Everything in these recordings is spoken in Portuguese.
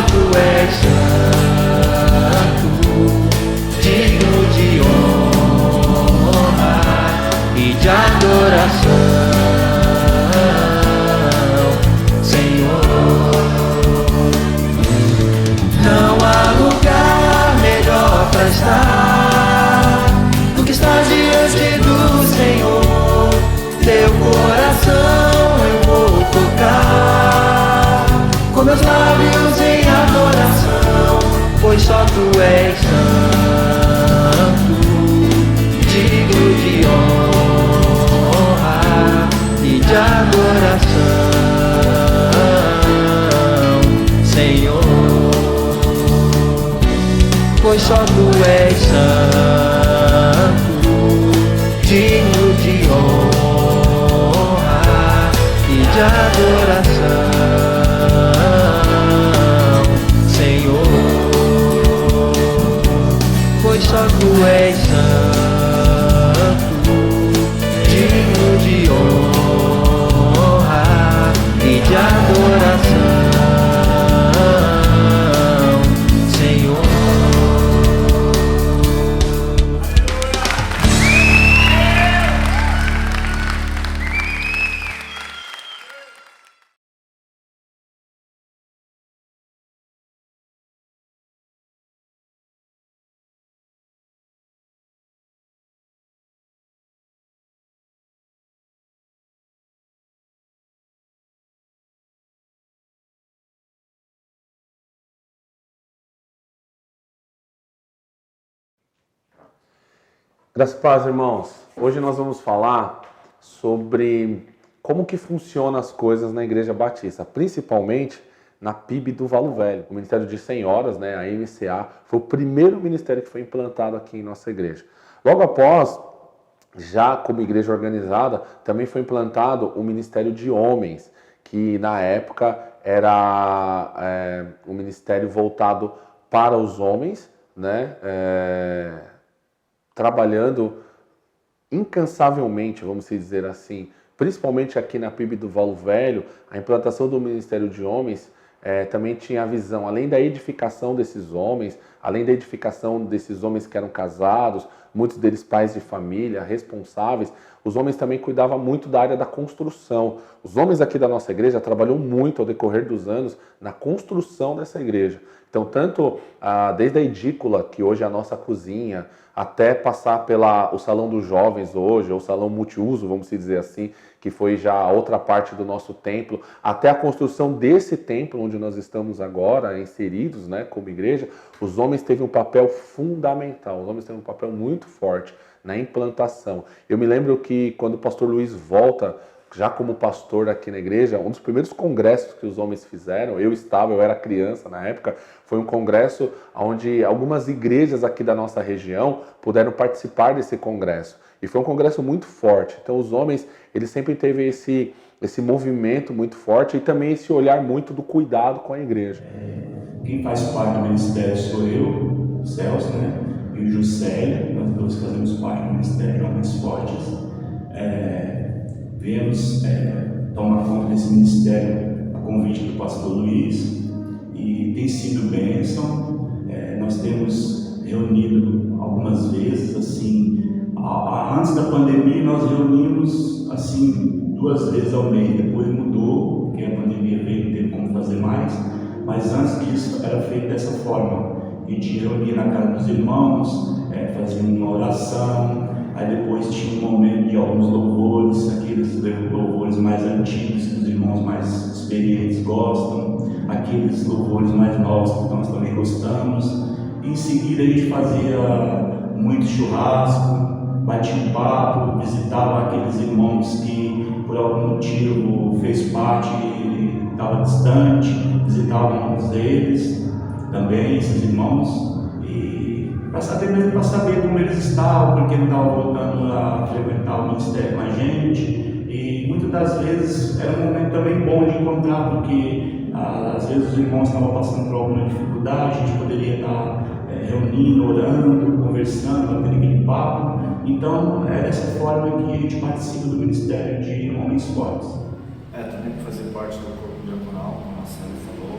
Tu és santo, digno de honra e de adoração, Senhor. Não há lugar melhor para estar do que estar diante do Senhor. Teu coração eu vou tocar com meus lábios em adoração, pois só Tu és santo, digno de honra e de adoração, Senhor. Pois só Tu és santo, digno de honra e de adoração, Senhor. Pois só Tu és santo, digno de honra e de adoração, Senhor. Graças a Deus, irmãos. Hoje nós vamos falar sobre como que funcionam as coisas na Igreja Batista, principalmente na PIB do Valo Velho. O Ministério de Senhoras, né, a MCA, foi o primeiro ministério que foi implantado aqui em nossa igreja. Logo após, já como igreja organizada, também foi implantado o Ministério de Homens, que na época era um ministério voltado para os homens, né? Trabalhando incansavelmente, vamos dizer assim, principalmente aqui na PIB do Valo Velho. A implantação do Ministério de Homens também tinha a visão, além da edificação desses homens, além da edificação desses homens que eram casados, muitos deles pais de família, responsáveis, os homens também cuidavam muito da área da construção. Os homens aqui da nossa igreja trabalham muito ao decorrer dos anos na construção dessa igreja. Então, tanto desde a edícula, que hoje é a nossa cozinha, até passar o salão dos jovens hoje, ou salão multiuso, vamos dizer assim, que foi já a outra parte do nosso templo, até a construção desse templo onde nós estamos agora inseridos, né, como igreja, os homens teve um papel fundamental, os homens teve um papel muito forte na implantação. Eu me lembro que quando o pastor Luiz volta, já como pastor aqui na igreja, um dos primeiros congressos que os homens fizeram, eu era criança na época, foi um congresso onde algumas igrejas aqui da nossa região puderam participar desse congresso. E foi um congresso muito forte. Então os homens, eles sempre teve esse movimento muito forte e também esse olhar muito do cuidado com a igreja. Quem faz parte do ministério sou eu, o Celso, né? E o Juscelio, nós dois fazemos parte do Ministério de Homens Fortes. Viemos tomar conta desse ministério a convite do pastor Luiz e tem sido bênção. Nós temos reunido algumas vezes, assim, antes da pandemia nós reunimos assim 2 vezes ao mês, depois mudou, porque a pandemia veio, não teve como fazer mais, mas antes disso era feito dessa forma. A gente reunia na casa dos irmãos, fazia uma oração, aí depois tinha um momento de alguns louvores, aqueles louvores mais antigos que os irmãos mais experientes gostam, aqueles louvores mais novos que nós também gostamos. E em seguida a gente fazia muito churrasco, batia um papo, visitava aqueles irmãos que por algum motivo fez parte e estava distante, visitávamos eles também, esses irmãos, e para saber como eles estavam, porque não estavam voltando a frequentar o ministério com a gente. E muitas das vezes era um momento também bom de encontrar, porque às vezes os irmãos estavam passando por alguma dificuldade, a gente poderia estar reunindo, orando, conversando, batendo aquele papo. Então é dessa forma que a gente participa do ministério de Homens Fortes. Também para fazer parte do corpo diaconal, como a Marcelo falou,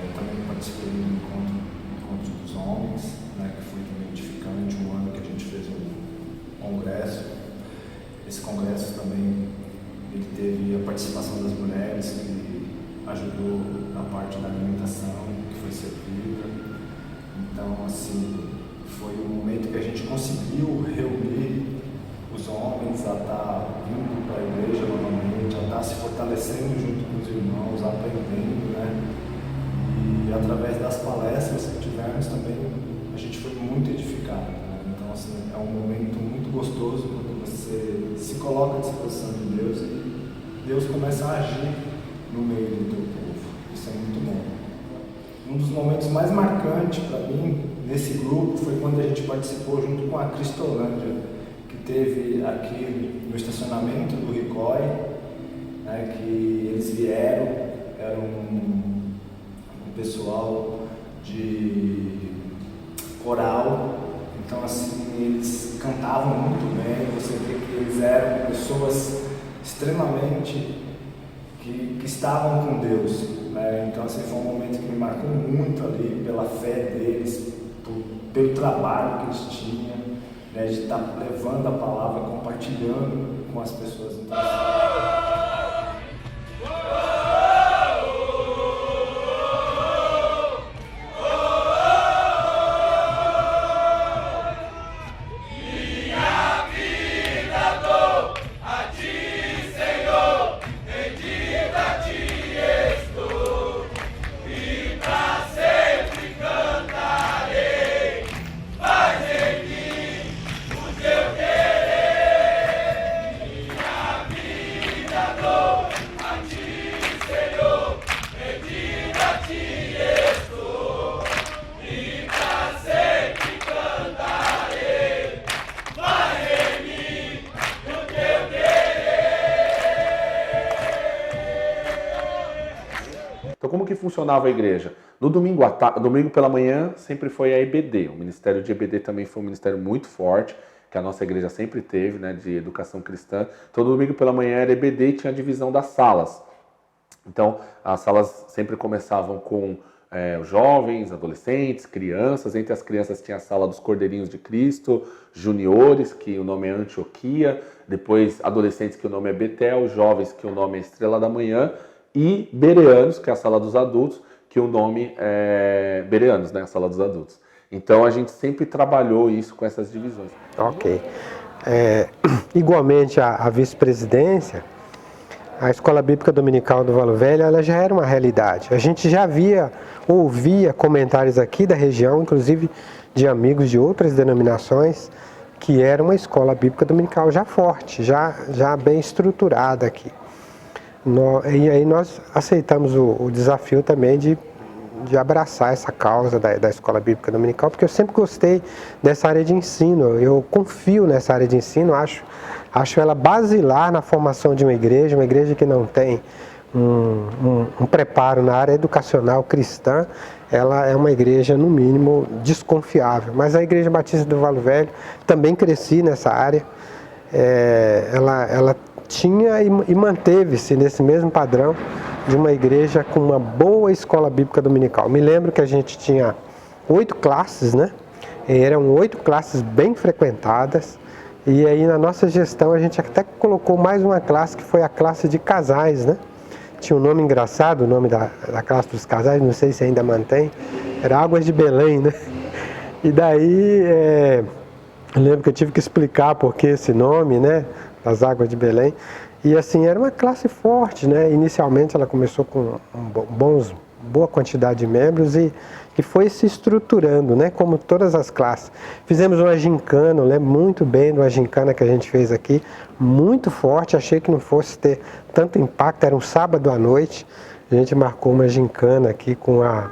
eu também participei do encontro dos homens, né, que foi também edificante, um ano que a gente fez um congresso. Esse congresso também ele teve a participação das mulheres, que ajudou na parte da alimentação, que foi servida. Então, assim, foi um momento que a gente conseguiu reunir os homens a estar vindo para a igreja novamente, a estar se fortalecendo junto com os irmãos, aprendendo, né? E através das palestras que tivemos também, a gente foi muito edificado, né? Então, assim, é um momento muito gostoso quando você se coloca à disposição de Deus e Deus começa a agir no meio do teu povo. Isso é muito bom. Um dos momentos mais marcantes para mim nesse grupo foi quando a gente participou junto com a Cristolândia, que teve aqui no estacionamento do Ricói, né, que eles vieram, era um pessoal de coral, então assim, eles cantavam muito bem, você vê que eles eram pessoas extremamente que estavam com Deus, né? Então assim, foi um momento que me marcou muito ali, pela fé deles, pelo trabalho que eles tinham, né, de estar levando a palavra, compartilhando com as pessoas. Então, como que funcionava a igreja? No domingo, domingo pela manhã sempre foi a EBD. O ministério de EBD também foi um ministério muito forte, que a nossa igreja sempre teve, né, de educação cristã. Então, domingo pela manhã era EBD e tinha a divisão das salas. Então, as salas sempre começavam com os jovens, adolescentes, crianças. Entre as crianças tinha a sala dos Cordeirinhos de Cristo, juniores, que o nome é Antioquia, depois adolescentes, que o nome é Betel, jovens, que o nome é Estrela da Manhã, e Bereanos, que é a sala dos adultos, que o nome é Bereanos, né, a sala dos adultos. Então a gente sempre trabalhou isso com essas divisões. Ok. Igualmente a vice-presidência, a Escola Bíblica Dominical do Valo Velho, ela já era uma realidade. A gente já ouvia comentários aqui da região, inclusive de amigos de outras denominações, que era uma escola bíblica dominical já forte, já bem estruturada aqui. E aí nós aceitamos o desafio também de abraçar essa causa da Escola Bíblica Dominical, porque eu sempre gostei dessa área de ensino, eu confio nessa área de ensino, acho ela basilar na formação de uma igreja que não tem um preparo na área educacional cristã, ela é uma igreja, no mínimo, desconfiável. Mas a Igreja Batista do Valo Velho, também cresci nessa área, ela tinha e manteve-se nesse mesmo padrão de uma igreja com uma boa escola bíblica dominical. Me lembro que a gente tinha 8 classes, né? Eram 8 classes bem frequentadas, e aí na nossa gestão a gente até colocou mais uma classe, que foi a classe de casais, né? Tinha um nome engraçado, o nome da classe dos casais, não sei se ainda mantém, era Águas de Belém, né? E daí, eu lembro que eu tive que explicar por que esse nome, né? As Águas de Belém, e assim, era uma classe forte, né? Inicialmente ela começou com boa quantidade de membros e foi se estruturando, né? Como todas as classes. Fizemos uma gincana, eu lembro muito bem de uma gincana que a gente fez aqui, muito forte, achei que não fosse ter tanto impacto, era um sábado à noite, a gente marcou uma gincana aqui com a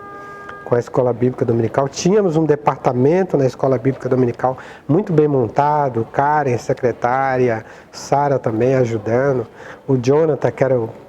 Escola Bíblica Dominical. Tínhamos um departamento na Escola Bíblica Dominical muito bem montado, Karen, secretária, Sara também ajudando, o Jonathan, que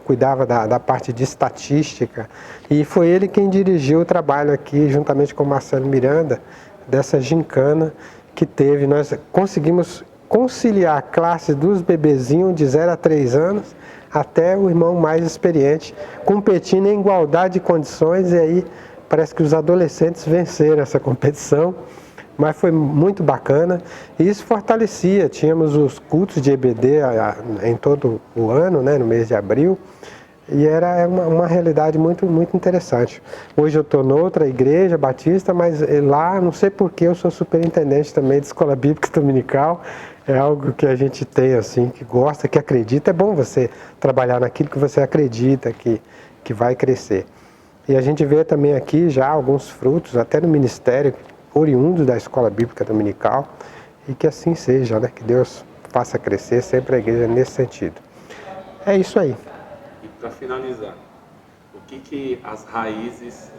cuidava da parte de estatística, e foi ele quem dirigiu o trabalho aqui, juntamente com o Marcelo Miranda, dessa gincana que teve. Nós conseguimos conciliar a classe dos bebezinhos de 0 a 3 anos até o irmão mais experiente, competindo em igualdade de condições, e aí parece que os adolescentes venceram essa competição, mas foi muito bacana e isso fortalecia. Tínhamos os cultos de EBD em todo o ano, né, no mês de abril, e era uma realidade muito, muito interessante. Hoje eu estou noutra igreja batista, mas lá, não sei porquê, eu sou superintendente também de escola bíblica dominical. É algo que a gente tem, assim, que gosta, que acredita. É bom você trabalhar naquilo que você acredita que vai crescer. E a gente vê também aqui já alguns frutos, até no ministério, oriundos da escola bíblica dominical, e que assim seja, né? Que Deus faça crescer sempre a igreja nesse sentido. É isso aí. E para finalizar, o que as raízes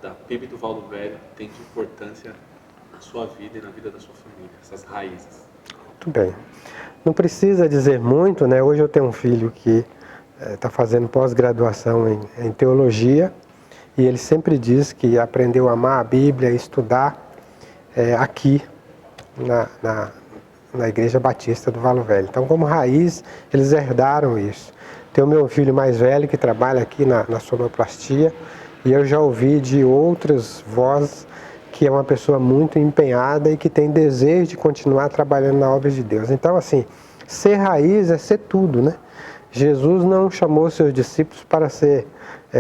da PIB do Valdo Velho têm de importância na sua vida e na vida da sua família, essas raízes? Muito bem. Não precisa dizer muito, né? Hoje eu tenho um filho que está fazendo pós-graduação em teologia, e ele sempre diz que aprendeu a amar a Bíblia e estudar aqui na Igreja Batista do Valdo Velho. Então, como raiz, eles herdaram isso. Tem o meu filho mais velho que trabalha aqui na sonoplastia, e eu já ouvi de outras vozes que é uma pessoa muito empenhada e que tem desejo de continuar trabalhando na obra de Deus. Então, assim, ser raiz é ser tudo, né? Jesus não chamou seus discípulos para ser...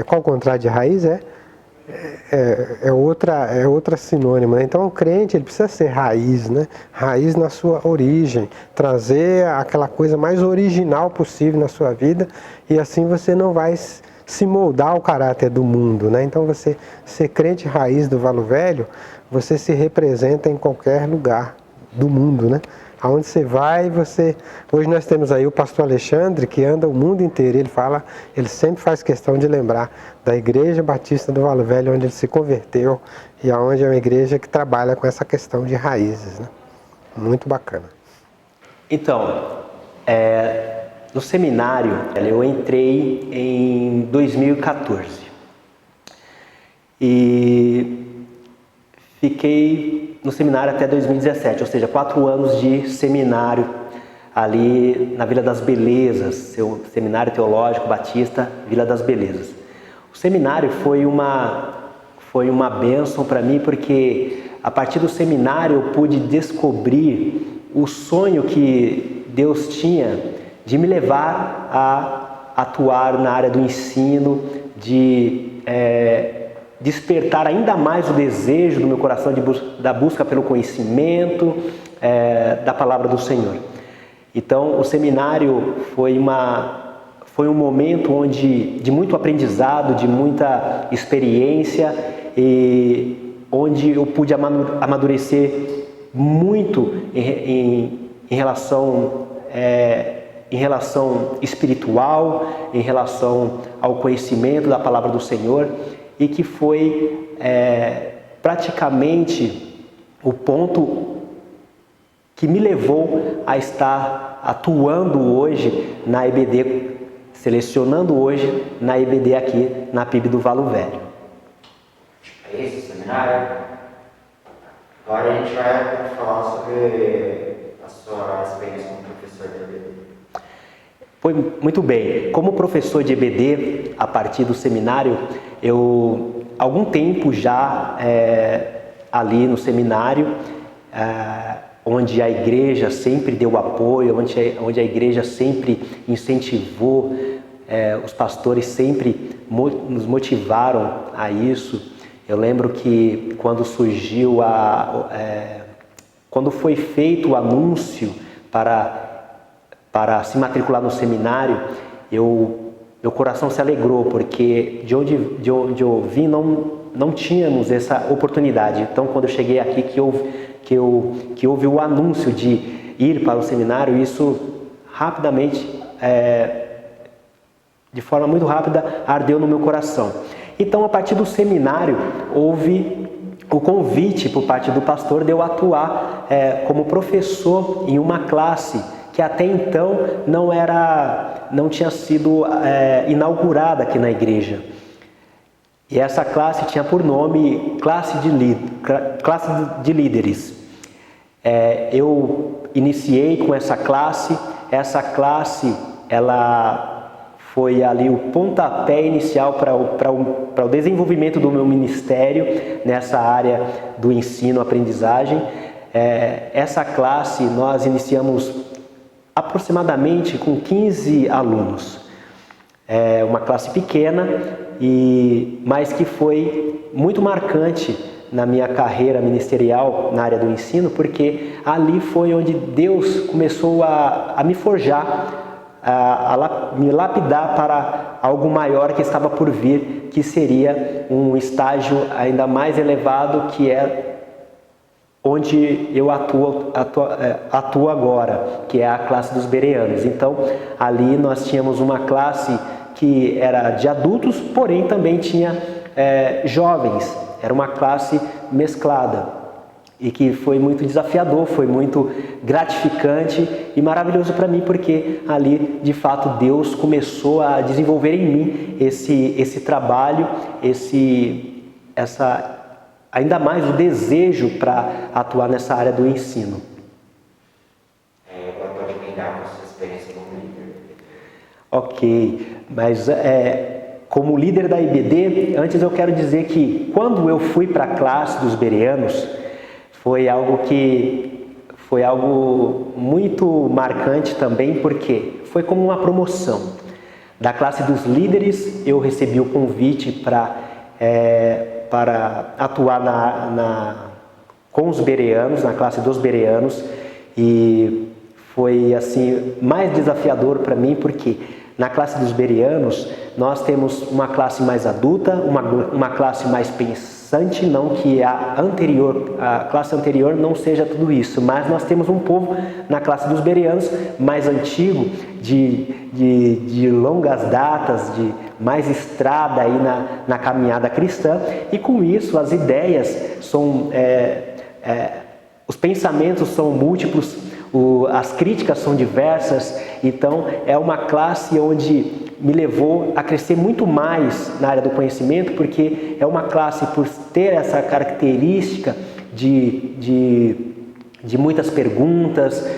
qual o contrário de raiz? É outra sinônima, né? Então o crente ele precisa ser raiz, né? Raiz na sua origem, trazer aquela coisa mais original possível na sua vida, e assim você não vai se moldar ao caráter do mundo, né? Então você ser crente raiz do Valdo Velho, você se representa em qualquer lugar do mundo, né? Aonde você vai, Hoje nós temos aí o pastor Alexandre, que anda o mundo inteiro. Ele sempre faz questão de lembrar da Igreja Batista do Valdo Velho, onde ele se converteu, e aonde é uma igreja que trabalha com essa questão de raízes, né? Muito bacana. Então, no seminário, eu entrei em 2014 e fiquei no seminário até 2017, ou seja, 4 anos de seminário ali na Vila das Belezas, seu Seminário Teológico Batista, Vila das Belezas. O seminário foi uma bênção para mim, porque a partir do seminário eu pude descobrir o sonho que Deus tinha de me levar a atuar na área do ensino, de despertar ainda mais o desejo do meu coração da busca pelo conhecimento da palavra do Senhor. Então, o seminário foi um momento de muito aprendizado, de muita experiência, e onde eu pude amadurecer muito em relação espiritual, em relação ao conhecimento da palavra do Senhor, e que foi praticamente o ponto que me levou a estar atuando hoje na EBD, selecionando hoje na EBD aqui na PIB do Valdo Velho. É esse seminário? Agora a gente vai falar sobre a sua experiência como professor de EBD. Foi muito bem. Como professor de EBD, a partir do seminário, eu, algum tempo já ali no seminário, onde a igreja sempre deu apoio, onde a igreja sempre incentivou, os pastores sempre nos motivaram a isso. Eu lembro que quando surgiu quando foi feito o anúncio para se matricular no seminário, meu coração se alegrou, porque de onde eu vim não tínhamos essa oportunidade. Então, quando eu cheguei aqui, que houve o anúncio de ir para o seminário, isso rapidamente, de forma muito rápida, ardeu no meu coração. Então, a partir do seminário, houve o convite por parte do pastor de eu atuar como professor em uma classe que até então não tinha sido inaugurada aqui na igreja. E essa classe tinha por nome classe de líderes. Eu iniciei com essa classe ela foi ali o pontapé inicial para o desenvolvimento do meu ministério nessa área do ensino-aprendizagem. Essa classe nós iniciamos aproximadamente com 15 alunos. É uma classe pequena, mas que foi muito marcante na minha carreira ministerial na área do ensino, porque ali foi onde Deus começou a me forjar, a me lapidar para algo maior que estava por vir, que seria um estágio ainda mais elevado, que é onde eu atuo agora, que é a classe dos bereanos. Então, ali nós tínhamos uma classe que era de adultos, porém também tinha jovens. Era uma classe mesclada e que foi muito desafiador, foi muito gratificante e maravilhoso para mim, porque ali, de fato, Deus começou a desenvolver em mim esse trabalho, ainda mais o desejo para atuar nessa área do ensino. Agora pode emendar com a sua experiência como líder. Ok, mas como líder da IBD, antes eu quero dizer que quando eu fui para a classe dos bereanos, foi algo muito marcante também, porque foi como uma promoção. Da classe dos líderes, eu recebi o convite para atuar com os bereanos, na classe dos bereanos, e foi assim mais desafiador para mim, porque na classe dos bereanos nós temos uma classe mais adulta, uma classe mais pensante, não que a classe anterior não seja tudo isso, mas nós temos um povo na classe dos bereanos mais antigo, de longas datas, de mais estrada aí na caminhada cristã, e com isso as ideias são, os pensamentos são múltiplos, as críticas são diversas. Então é uma classe onde me levou a crescer muito mais na área do conhecimento, porque é uma classe, por ter essa característica de muitas perguntas,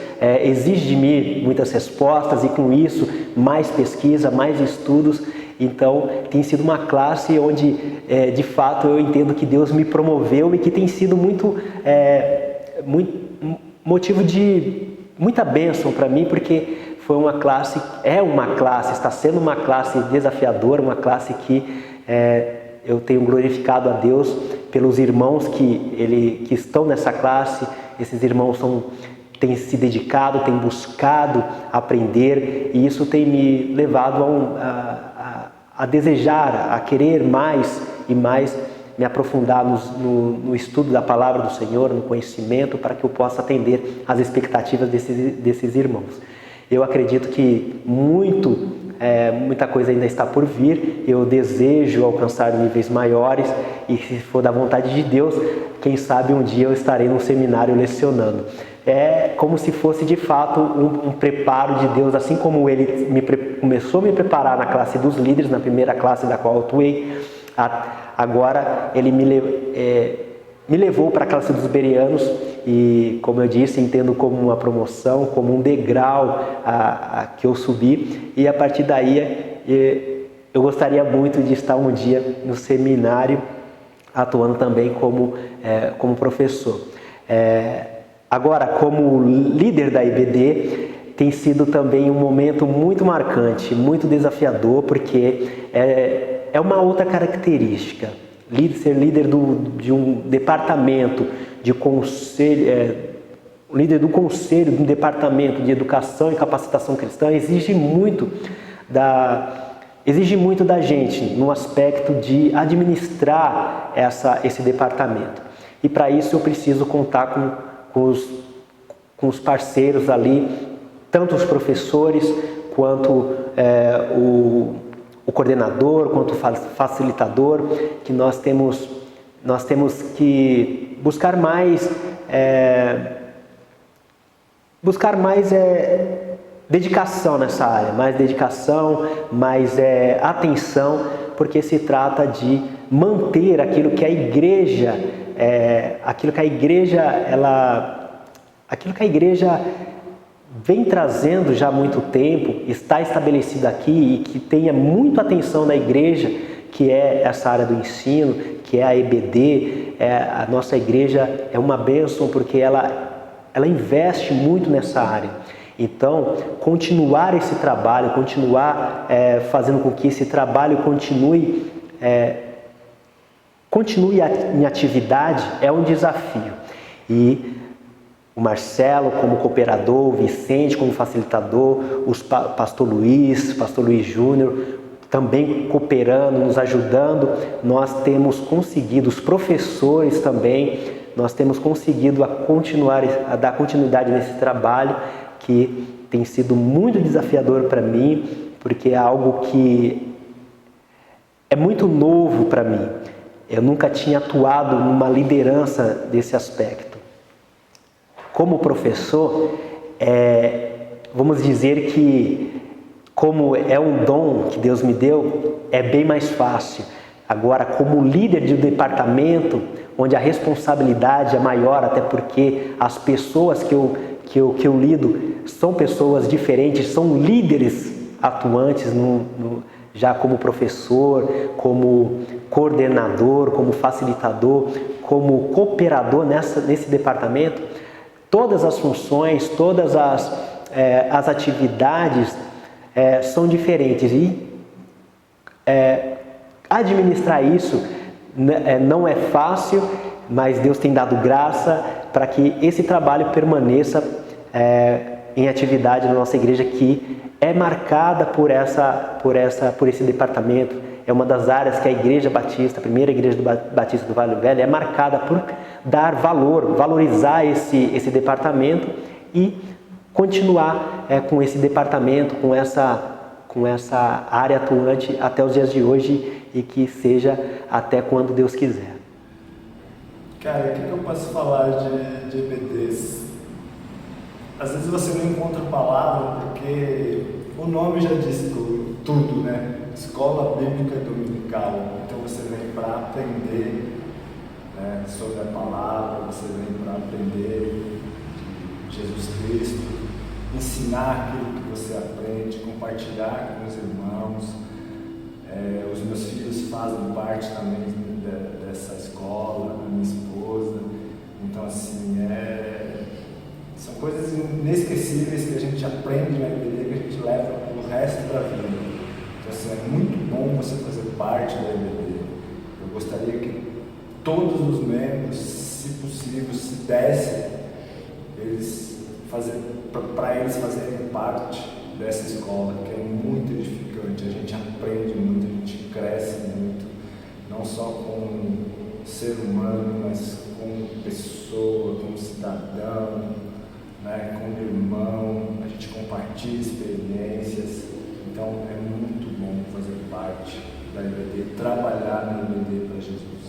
exige de mim muitas respostas, e com isso mais pesquisa, mais estudos. Então tem sido uma classe onde de fato eu entendo que Deus me promoveu, e que tem sido muito motivo de muita bênção para mim, porque está sendo uma classe desafiadora, uma classe que eu tenho glorificado a Deus pelos irmãos que estão nessa classe. Esses irmãos têm se dedicado, têm buscado aprender, e isso tem me levado a desejar, a querer mais e mais me aprofundar no estudo da palavra do Senhor, no conhecimento, para que eu possa atender às expectativas desses irmãos. Eu acredito que muita coisa ainda está por vir. Eu desejo alcançar níveis maiores, e se for da vontade de Deus, quem sabe um dia eu estarei num seminário lecionando. É como se fosse de fato um preparo de Deus, assim como Ele começou a me preparar na classe dos líderes, na primeira classe da qual eu atuei. Agora Ele me levou para a classe dos bereanos, e, como eu disse, entendo como uma promoção, como um degrau que eu subi, e a partir daí eu gostaria muito de estar um dia no seminário atuando também como professor. Agora, como líder da IBD, tem sido também um momento muito marcante, muito desafiador, porque é uma outra característica. Ser líder de um departamento de conselho, líder do conselho de um departamento de educação e capacitação cristã, exige muito da gente no aspecto de administrar esse departamento. E para isso eu preciso contar com os parceiros ali, tanto os professores quanto o coordenador, quanto o facilitador, que nós temos que buscar mais dedicação nessa área, mais dedicação, mais atenção, porque se trata de manter aquilo que a igreja vem trazendo já há muito tempo, está estabelecido aqui e que tenha muito atenção na igreja, que é essa área do ensino, que é a EBD. A nossa igreja é uma bênção porque ela investe muito nessa área. Então, continuar esse trabalho, continuar fazendo com que esse trabalho continue em atividade é um desafio. E o Marcelo como cooperador, o Vicente como facilitador, o pastor Luiz Júnior, também cooperando, nos ajudando, nós temos conseguido, os professores também, nós temos conseguido a dar continuidade nesse trabalho que tem sido muito desafiador para mim, porque é algo que é muito novo para mim. Eu nunca tinha atuado numa liderança desse aspecto. Como professor, vamos dizer que, como é um dom que Deus me deu, é bem mais fácil. Agora, como líder de um departamento, onde a responsabilidade é maior, até porque as pessoas que eu lido são pessoas diferentes, são líderes atuantes já como professor, como coordenador, como facilitador, como cooperador nesse departamento. Todas as funções, todas as atividades são diferentes e administrar isso não é fácil, mas Deus tem dado graça para que esse trabalho permaneça em atividade na nossa igreja, que é marcada por esse departamento. É uma das áreas que a Igreja Batista, a primeira Igreja Batista do Vale do Velho, é marcada por dar valor, valorizar esse departamento e continuar com esse departamento, com essa área atuante até os dias de hoje e que seja até quando Deus quiser. Cara, o que eu posso falar de EBDs? Às vezes você não encontra palavra porque o nome já diz tudo, né? Escola Bíblica Dominical. Então você vem para aprender, né, sobre a palavra, você vem para aprender de Jesus Cristo, ensinar aquilo que você aprende, compartilhar com os irmãos. Os meus filhos fazem parte também dessa escola, a minha esposa. Então, assim, são coisas inesquecíveis que a gente aprende na EBD, que a gente leva pro resto da vida. Então, assim, é muito bom você fazer parte da EBD. Eu gostaria que todos os membros, se possível, se desse, para eles fazerem parte dessa escola, que é muito edificante. A gente aprende muito, a gente cresce muito, não só como ser humano, mas como pessoa, como cidadão, né, como irmão. A gente compartilha experiências. Então é muito bom fazer parte da EBD, trabalhar na EBD para Jesus.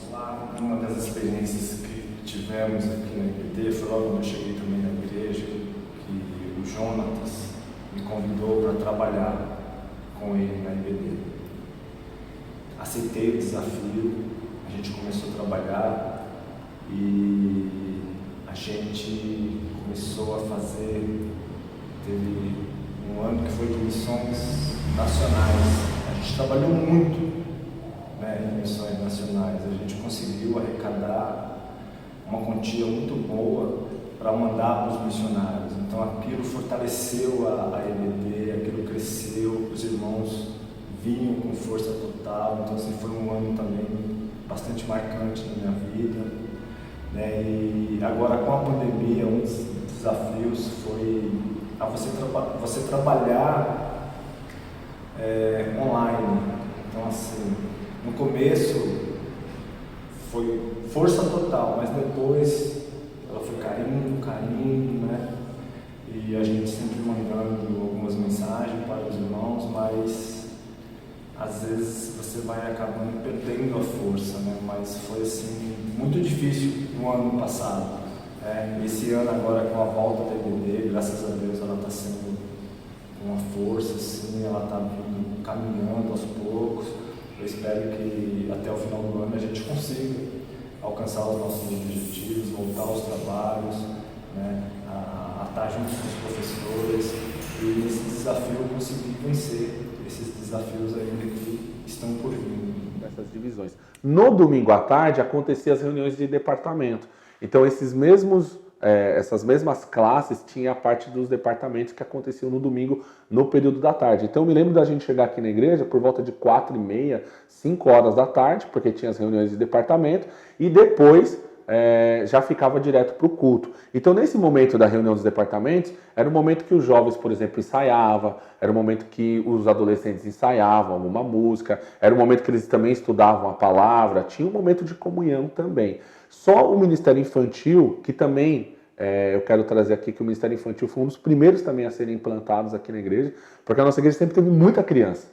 Uma das experiências que tivemos aqui na EBD foi logo quando eu cheguei também na igreja, que o Jonatas me convidou para trabalhar com ele na EBD. Aceitei o desafio, a gente começou a trabalhar e a gente começou a fazer, teve um ano que foi de missões nacionais. A gente trabalhou muito, né, em missões nacionais. A gente conseguiu arrecadar uma quantia muito boa para mandar para os missionários. Então aquilo fortaleceu a EBD, aquilo cresceu, os irmãos vinham com força total. Então assim, foi um ano também bastante marcante na minha vida, né? E agora com a pandemia, um dos desafios foi você trabalhar online. Então assim, no começo foi força total, mas depois ela foi caindo, né? E a gente sempre mandando algumas mensagens para os irmãos, mas às vezes você vai acabando perdendo a força, né? Mas foi assim, muito difícil no ano passado. Esse ano agora com a volta da EBD, graças a Deus ela está sendo com uma força, assim, ela está caminhando aos poucos. Eu espero que até o final do ano a gente consiga alcançar os nossos objetivos, voltar aos trabalhos, né, a estar junto com os professores, e nesse desafio eu consegui vencer esses desafios ainda que estão por vir. Essas divisões. No domingo à tarde aconteciam as reuniões de departamento. Então essas mesmas classes tinha a parte dos departamentos que aconteciam no domingo no período da tarde. Então eu me lembro da gente chegar aqui na igreja por volta de 4h30, 5 horas da tarde, porque tinha as reuniões de departamento, e depois já ficava direto para o culto. Então nesse momento da reunião dos departamentos, era o momento que os jovens, por exemplo, ensaiavam, era o momento que os adolescentes ensaiavam alguma música, era o momento que eles também estudavam a palavra, tinha um momento de comunhão também. Só o Ministério Infantil, que também, eu quero trazer aqui que o Ministério Infantil foi um dos primeiros também a serem implantados aqui na igreja, porque a nossa igreja sempre teve muita criança.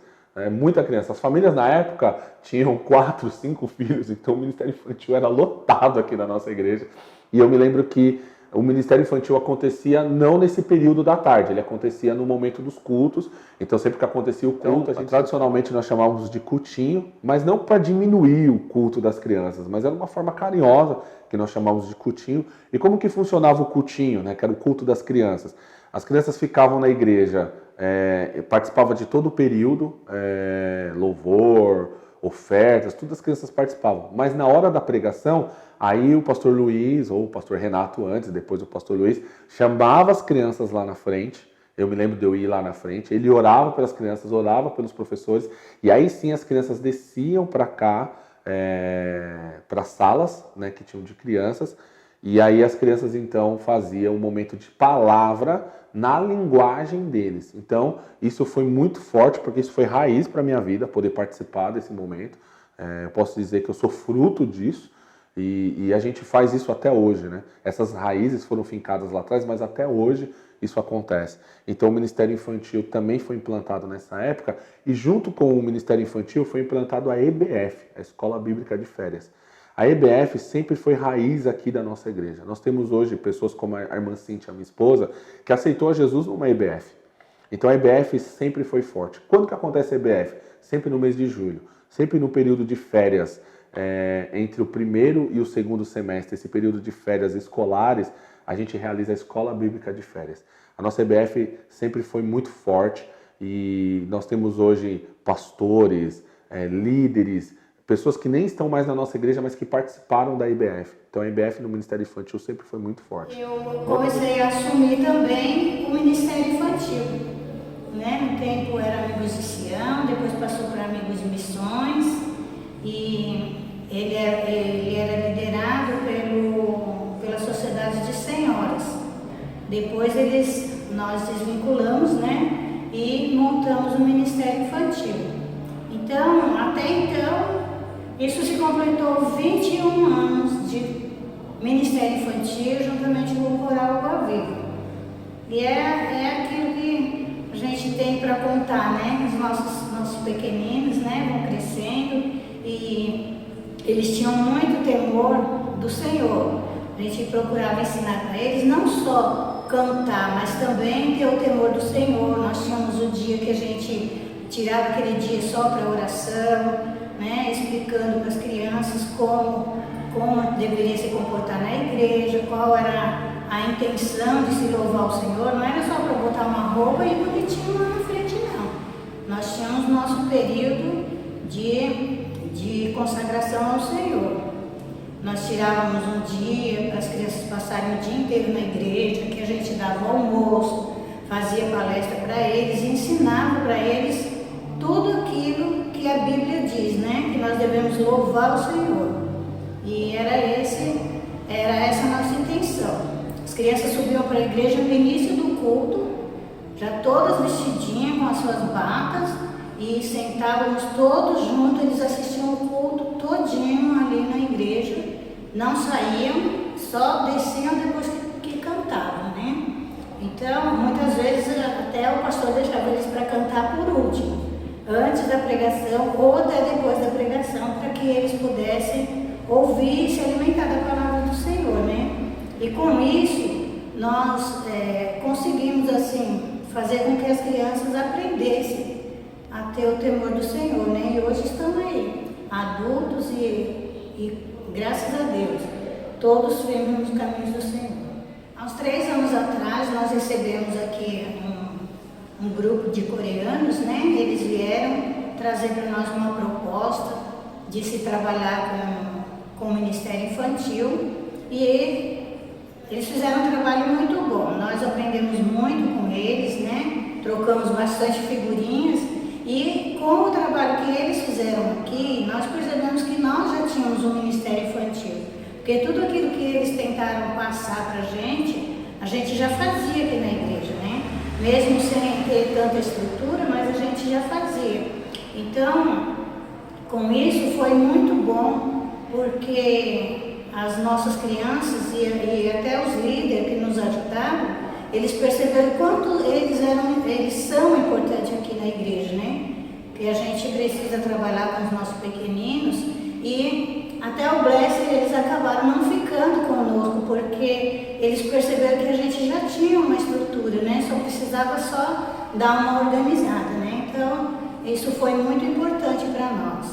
Muita criança. As famílias na época tinham 4, 5 filhos, então o Ministério Infantil era lotado aqui na nossa igreja. E eu me lembro que o Ministério Infantil acontecia não nesse período da tarde, ele acontecia no momento dos cultos. Então sempre que acontecia o culto, tradicionalmente nós chamávamos de cultinho, mas não para diminuir o culto das crianças, mas era uma forma carinhosa que nós chamávamos de cultinho. E como que funcionava o cultinho, né, que era o culto das crianças? As crianças ficavam na igreja, participavam de todo o período, louvor, ofertas, todas as crianças participavam. Mas na hora da pregação, aí o pastor Luiz, ou o pastor Renato antes, depois o pastor Luiz, chamava as crianças lá na frente. Eu me lembro de eu ir lá na frente. Ele orava pelas crianças, orava pelos professores, e aí sim as crianças desciam para cá, para salas, né, que tinham de crianças, e aí as crianças então faziam um momento de palavra na linguagem deles. Então isso foi muito forte, porque isso foi raiz para a minha vida, poder participar desse momento. Eu posso dizer que eu sou fruto disso, e a gente faz isso até hoje, né? Essas raízes foram fincadas lá atrás, mas até hoje isso acontece. Então o Ministério Infantil também foi implantado nessa época, e junto com o Ministério Infantil foi implantado a EBF, a Escola Bíblica de Férias. A EBF sempre foi raiz aqui da nossa igreja. Nós temos hoje pessoas como a irmã Cíntia, minha esposa, que aceitou a Jesus numa EBF. Então a EBF sempre foi forte. Quando que acontece a EBF? Sempre no mês de julho, sempre no período de férias, entre o primeiro e o segundo semestre, esse período de férias escolares, a gente realiza a Escola Bíblica de Férias. A nossa EBF sempre foi muito forte, e nós temos hoje pastores, líderes, pessoas que nem estão mais na nossa igreja, mas que participaram da IBF. Então a IBF no Ministério Infantil sempre foi muito forte. Eu comecei a assumir também o Ministério Infantil. Né? No tempo era Amigos de Sião, depois passou para Amigos de Missões, e ele era liderado pela Sociedade de Senhoras. Depois nós desvinculamos, né? E montamos o Ministério Infantil. Então, até então, isso se completou 21 anos de Ministério Infantil juntamente com o Coral Água Viva. E é aquilo que a gente tem para contar, né? Os nossos pequeninos, né, vão crescendo, e eles tinham muito temor do Senhor. A gente procurava ensinar para eles não só cantar, mas também ter o temor do Senhor. Nós tínhamos o dia que a gente tirava aquele dia só para oração, né, explicando para as crianças como deveria se comportar na igreja, qual era a intenção de se louvar o Senhor. Não era só para botar uma roupa e bonitinho lá na frente, não. Nós tínhamos nosso período de consagração ao Senhor. Nós tirávamos um dia para as crianças passarem o dia inteiro na igreja, que a gente dava almoço, fazia palestra para eles, ensinava para eles tudo aquilo que a Bíblia diz, né? Que nós devemos louvar o Senhor. E era essa a nossa intenção. As crianças subiam para a igreja no início do culto, já todas vestidinhas com as suas batas, e sentávamos todos juntos, eles assistiam o culto todinho ali na igreja, não saíam, só desciam depois que cantavam, né? Então, muitas vezes até o pastor deixava eles para cantar por último, antes da pregação ou até depois da pregação, para que eles pudessem ouvir e se alimentar da palavra do Senhor, né? E com isso, nós conseguimos, assim, fazer com que as crianças aprendessem a ter o temor do Senhor, né? E hoje estão aí, adultos e graças a Deus, todos firmes nos caminhos do Senhor. Há uns 3 anos atrás, nós recebemos aqui um grupo de coreanos, né? Eles vieram trazer para nós uma proposta de se trabalhar com o Ministério Infantil e eles fizeram um trabalho muito bom. Nós aprendemos muito com eles, né? Trocamos bastante figurinhas e com o trabalho que eles fizeram aqui, nós percebemos que nós já tínhamos um Ministério Infantil. Porque tudo aquilo que eles tentaram passar para a gente já fazia aqui na igreja, né? Mesmo sem ter tanta estrutura, mas a gente já fazia. Então, com isso foi muito bom, porque as nossas crianças e até os líderes que nos ajudaram, eles perceberam quanto eles são importantes aqui na igreja, né? Que a gente precisa trabalhar com os nossos pequeninos e até o Blesser eles acabaram não ficando conosco, porque eles perceberam que a gente já tinha uma estrutura, né? Só precisava só dar uma organizada, né? Então, isso foi muito importante para nós.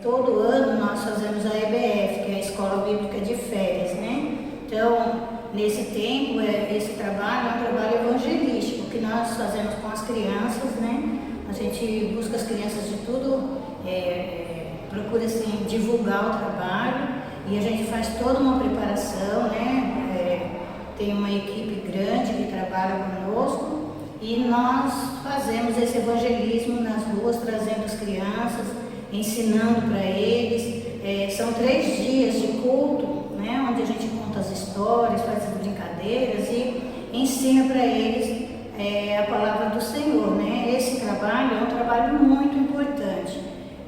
Todo ano nós fazemos a EBF, que é a Escola Bíblica de Férias, né? Então, nesse tempo, esse trabalho é um trabalho evangelístico, que nós fazemos com as crianças, né? A gente busca as crianças de tudo, procura assim, divulgar o trabalho e a gente faz toda uma preparação, né? Tem uma equipe grande que trabalha conosco e nós fazemos esse evangelismo nas ruas, trazendo as crianças, ensinando para eles. São 3 dias de culto, né? Onde a gente conta as histórias, faz as brincadeiras e ensina para eles a palavra do Senhor, né? Esse trabalho é um trabalho muito importante,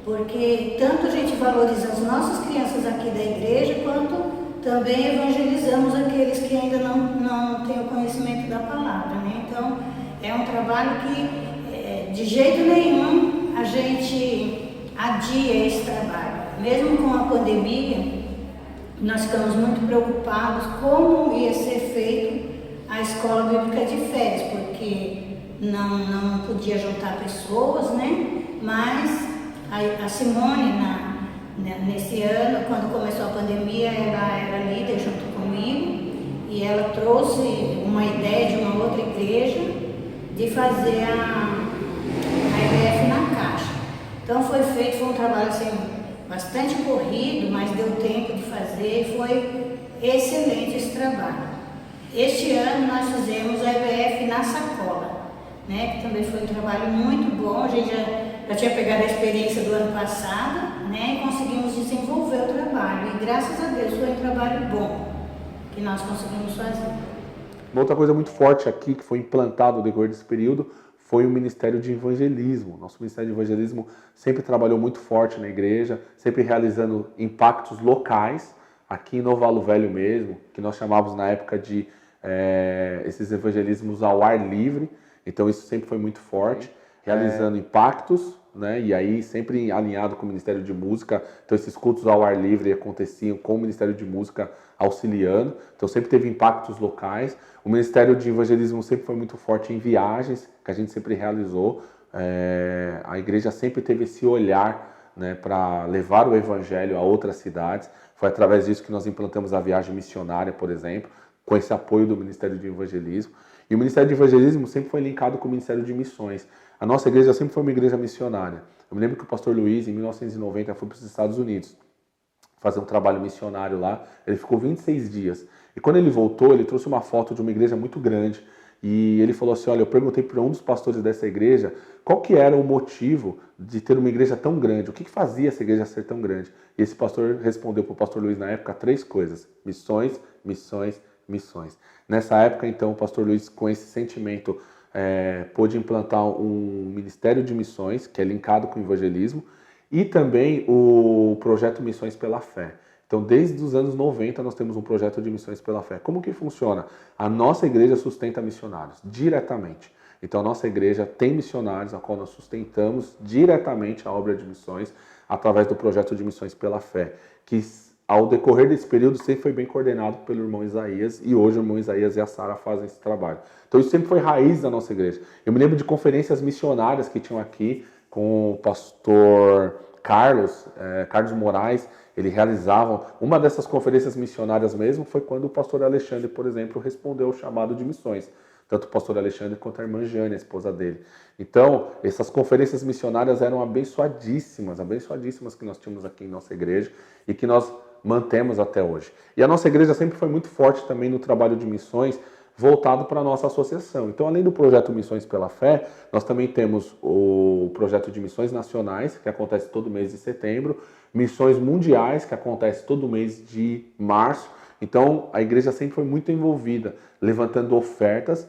porque tanto a gente valoriza as nossas crianças aqui da igreja, quanto também evangelizamos aqueles que ainda não têm o conhecimento da palavra, né? Então, é um trabalho que de jeito nenhum a gente adia esse trabalho. Mesmo com a pandemia, nós ficamos muito preocupados como ia ser feito a Escola Bíblica de Férias, porque não podia juntar pessoas, né? Mas a Simone, nesse ano, quando começou a pandemia, ela era líder junto comigo e ela trouxe uma ideia de uma outra igreja de fazer a IBF na Caixa. Então foi um trabalho assim, bastante corrido, mas deu tempo de fazer e foi excelente esse trabalho. Este ano nós fizemos a IBF na Sacola, né? Que também foi um trabalho muito bom. A gente já tinha pegado a experiência do ano passado, né? E conseguimos desenvolver o trabalho. E graças a Deus foi um trabalho bom que nós conseguimos fazer. Uma outra coisa muito forte aqui, que foi implantado no decorrer desse período, foi o Ministério de Evangelismo. Nosso Ministério de Evangelismo sempre trabalhou muito forte na igreja, sempre realizando impactos locais, aqui em Novalo Velho mesmo, que nós chamávamos na época de esses evangelismos ao ar livre. Então isso sempre foi muito forte, realizando impactos, né? E aí sempre alinhado com o Ministério de Música. Então esses cultos ao ar livre aconteciam com o Ministério de Música auxiliando. Então sempre teve impactos locais. O Ministério de Evangelismo sempre foi muito forte em viagens, que a gente sempre realizou. A igreja sempre teve esse olhar, né, para levar o evangelho a outras cidades. Foi através disso que nós implantamos a viagem missionária, por exemplo, com esse apoio do Ministério de Evangelismo. E o Ministério de Evangelismo sempre foi linkado com o Ministério de Missões. A nossa igreja sempre foi uma igreja missionária. Eu me lembro que o pastor Luiz, em 1990, foi para os Estados Unidos fazer um trabalho missionário lá. Ele ficou 26 dias. E quando ele voltou, ele trouxe uma foto de uma igreja muito grande. E ele falou assim, olha, eu perguntei para um dos pastores dessa igreja qual que era o motivo de ter uma igreja tão grande, o que fazia essa igreja ser tão grande. E esse pastor respondeu para o pastor Luiz na época 3 coisas: missões, missões, missões. Nessa época, então, o pastor Luiz, com esse sentimento, pôde implantar um ministério de missões, que é linkado com o evangelismo, e também o projeto Missões pela Fé. Então, desde os anos 90, nós temos um projeto de Missões pela Fé. Como que funciona? A nossa igreja sustenta missionários, diretamente. Então, a nossa igreja tem missionários, a qual nós sustentamos diretamente a obra de missões, através do projeto de Missões pela Fé, que ao decorrer desse período sempre foi bem coordenado pelo irmão Isaías, e hoje o irmão Isaías e a Sara fazem esse trabalho. Então, isso sempre foi raiz da nossa igreja. Eu me lembro de conferências missionárias que tinham aqui, com o pastor Carlos Moraes, ele realizava uma dessas conferências missionárias mesmo, foi quando o pastor Alexandre, por exemplo, respondeu o chamado de missões. Tanto o pastor Alexandre quanto a irmã Jane, a esposa dele. Então, essas conferências missionárias eram abençoadíssimas que nós tínhamos aqui em nossa igreja e que nós mantemos até hoje. E a nossa igreja sempre foi muito forte também no trabalho de missões, voltado para a nossa associação. Então, além do projeto Missões pela Fé, nós também temos o projeto de missões nacionais, que acontece todo mês de setembro, missões mundiais, que acontece todo mês de março. Então, a igreja sempre foi muito envolvida, levantando ofertas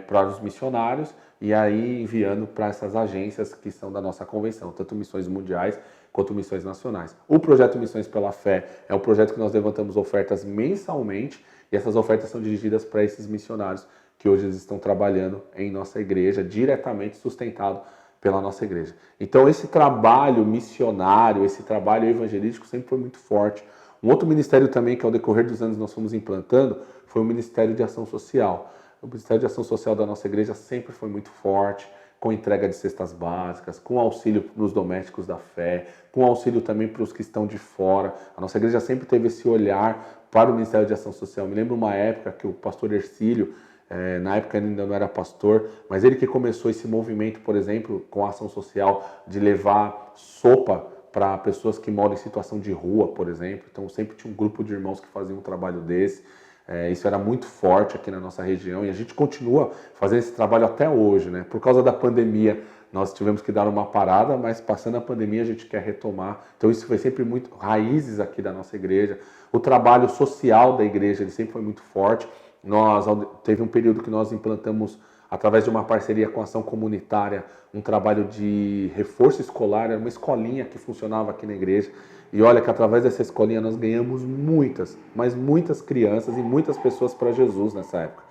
para os missionários e aí enviando para essas agências que são da nossa convenção, tanto missões mundiais quanto missões nacionais. O projeto Missões pela Fé é um projeto que nós levantamos ofertas mensalmente, e essas ofertas são dirigidas para esses missionários que hoje eles estão trabalhando em nossa igreja, diretamente sustentado pela nossa igreja. Então esse trabalho missionário, esse trabalho evangelístico sempre foi muito forte. Um outro ministério também que ao decorrer dos anos nós fomos implantando foi o Ministério de Ação Social. O Ministério de Ação Social da nossa igreja sempre foi muito forte, com entrega de cestas básicas, com auxílio para os domésticos da fé, com auxílio também para os que estão de fora. A nossa igreja sempre teve esse olhar para o Ministério de Ação Social. Me lembro uma época que o pastor Ercílio, na época ainda não era pastor, mas ele que começou esse movimento, por exemplo, com a ação social, de levar sopa para pessoas que moram em situação de rua, por exemplo. Então sempre tinha um grupo de irmãos que faziam um trabalho desse. Isso era muito forte aqui na nossa região e a gente continua fazendo esse trabalho até hoje, né? Por causa da pandemia, nós tivemos que dar uma parada, mas passando a pandemia a gente quer retomar. Então isso foi sempre muito raízes aqui da nossa igreja. O trabalho social da igreja ele sempre foi muito forte. Teve um período que nós implantamos, através de uma parceria com a ação comunitária, um trabalho de reforço escolar, era uma escolinha que funcionava aqui na igreja. E olha que através dessa escolinha nós ganhamos muitas crianças e muitas pessoas para Jesus nessa época.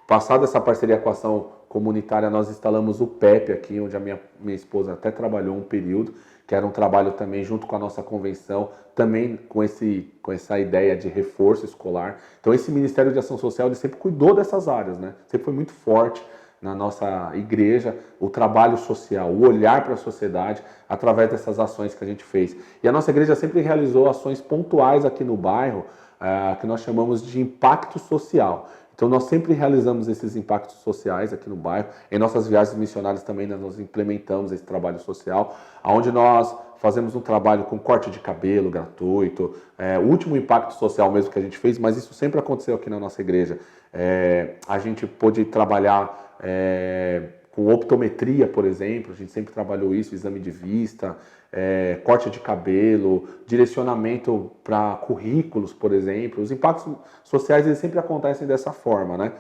Passada essa parceria com a ação comunitária, nós instalamos o PEP aqui, onde a minha esposa até trabalhou um período, que era um trabalho também junto com a nossa convenção, também com essa ideia de reforço escolar. Então esse Ministério de Ação Social ele sempre cuidou dessas áreas, né? Sempre foi muito forte na nossa igreja, o trabalho social, o olhar para a sociedade através dessas ações que a gente fez. E a nossa igreja sempre realizou ações pontuais aqui no bairro, que nós chamamos de impacto social. Então nós sempre realizamos esses impactos sociais aqui no bairro. Em nossas viagens missionárias também nós implementamos esse trabalho social, onde nós fazemos um trabalho com corte de cabelo gratuito. O último impacto social mesmo que a gente fez, mas isso sempre aconteceu aqui na nossa igreja. A gente pôde trabalhar com optometria, por exemplo, a gente sempre trabalhou isso, exame de vista, corte de cabelo, direcionamento para currículos, por exemplo. Os impactos sociais eles sempre acontecem dessa forma, né?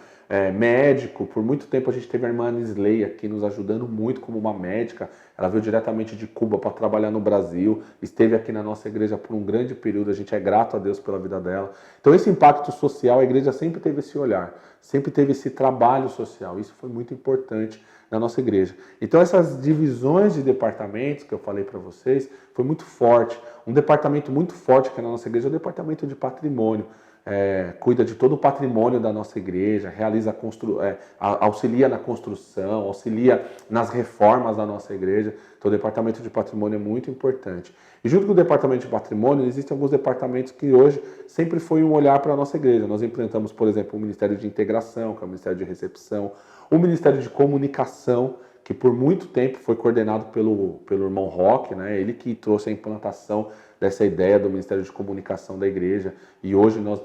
Médico, por muito tempo a gente teve a irmã Anisley aqui nos ajudando muito como uma médica. Ela veio diretamente de Cuba para trabalhar no Brasil, esteve aqui na nossa igreja por um grande período, a gente é grato a Deus pela vida dela. Então esse impacto social, a igreja sempre teve esse olhar, sempre teve esse trabalho social, isso foi muito importante na nossa igreja. Então essas divisões de departamentos que eu falei para vocês, foi muito forte. Um departamento muito forte aqui na nossa igreja é o departamento de patrimônio. Cuida de todo o patrimônio da nossa igreja, auxilia na construção, auxilia nas reformas da nossa igreja. Então o departamento de patrimônio é muito importante. E junto com o departamento de patrimônio, existem alguns departamentos que hoje sempre foi um olhar para a nossa igreja. Nós implementamos, por exemplo, o Ministério de Integração, que é o Ministério de Recepção, o Ministério de Comunicação, que por muito tempo foi coordenado pelo irmão Roque, né? Ele que trouxe a implantação dessa ideia do Ministério de Comunicação da igreja. E hoje nós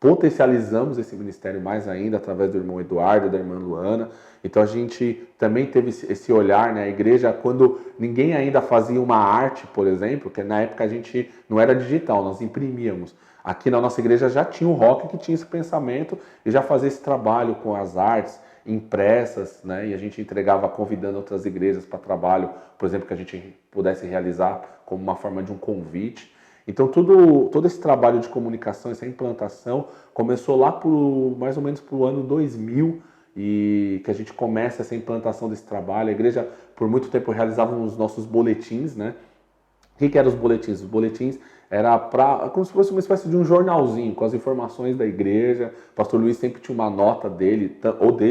potencializamos esse ministério mais ainda através do irmão Eduardo e da irmã Luana. Então a gente também teve esse olhar, né? A igreja, quando ninguém ainda fazia uma arte, por exemplo, que na época a gente não era digital, nós imprimíamos. Aqui na nossa igreja já tinha um Roque que tinha esse pensamento e já fazia esse trabalho com as artes impressas, né? E a gente entregava convidando outras igrejas para trabalho, por exemplo, que a gente pudesse realizar como uma forma de um convite. Então todo esse trabalho de comunicação, essa implantação, começou lá mais ou menos para o ano 2000, e que a gente começa essa implantação desse trabalho. A igreja por muito tempo realizava os nossos boletins, né? O que eram os boletins? Os boletins era como se fosse uma espécie de um jornalzinho com as informações da igreja. O pastor Luiz sempre tinha uma nota dele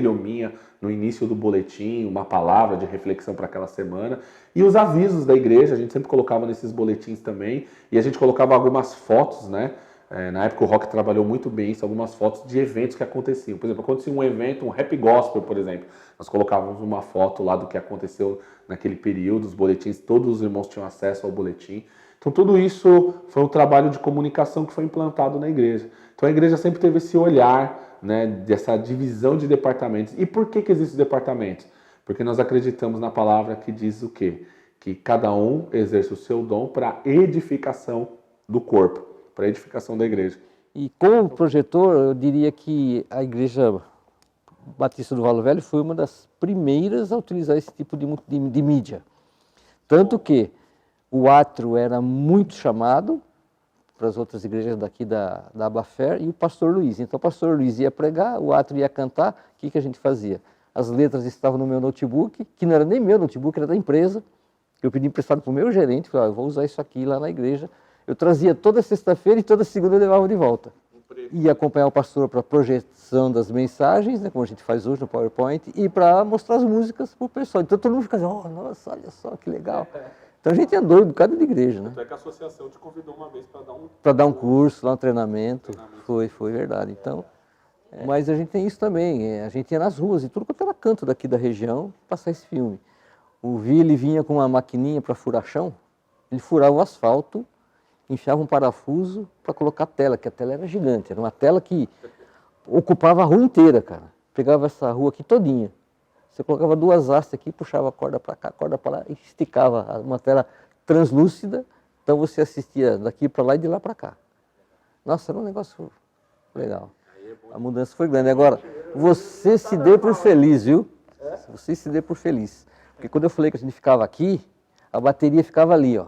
ou minha, no início do boletim, uma palavra de reflexão para aquela semana. E os avisos da igreja, a gente sempre colocava nesses boletins também. E a gente colocava algumas fotos, né? Na época o Rock trabalhou muito bem isso, algumas fotos de eventos que aconteciam. Por exemplo, acontecia um evento, um Rap Gospel, por exemplo. Nós colocávamos uma foto lá do que aconteceu naquele período, os boletins, todos os irmãos tinham acesso ao boletim. Então tudo isso foi um trabalho de comunicação que foi implantado na igreja. Então a igreja sempre teve esse olhar, né, dessa divisão de departamentos. E por que existem os departamentos? Porque nós acreditamos na palavra que diz o quê? Que cada um exerce o seu dom para edificação do corpo, para edificação da igreja. E como projetor, eu diria que a Igreja Batista do Valo Velho foi uma das primeiras a utilizar esse tipo de mídia. Tanto que o átrio era muito chamado para as outras igrejas daqui da Abafer e o pastor Luiz. Então o pastor Luiz ia pregar, o átrio ia cantar, o que a gente fazia? As letras estavam no meu notebook, que não era nem meu notebook, era da empresa, que eu pedi emprestado para o meu gerente, falei, eu vou usar isso aqui lá na igreja. Eu trazia toda sexta-feira e toda segunda eu levava de volta. Ia acompanhar o pastor para a projeção das mensagens, né, como a gente faz hoje no PowerPoint, e para mostrar as músicas para o pessoal. Então todo mundo fica assim, oh, nossa, olha só que legal. Então a gente andou em um bocado de igreja, né? Até que a associação te convidou uma vez para dar um curso, lá um treinamento. Foi verdade. Então, mas a gente tem isso também. A gente ia nas ruas e tudo quanto era canto daqui da região passar esse filme. O Vili vinha com uma maquininha para furar chão, ele furava o asfalto, enfiava um parafuso para colocar a tela, que a tela era gigante, era uma tela que ocupava a rua inteira, cara. Pegava essa rua aqui todinha. Você colocava duas hastes aqui, puxava a corda para cá, a corda para lá e esticava uma tela translúcida, então você assistia daqui para lá e de lá para cá. Nossa, era um negócio legal. A mudança foi grande. Agora, você se dê por feliz, viu? Você se dê por feliz. Porque quando eu falei que a gente ficava aqui, a bateria ficava ali, ó.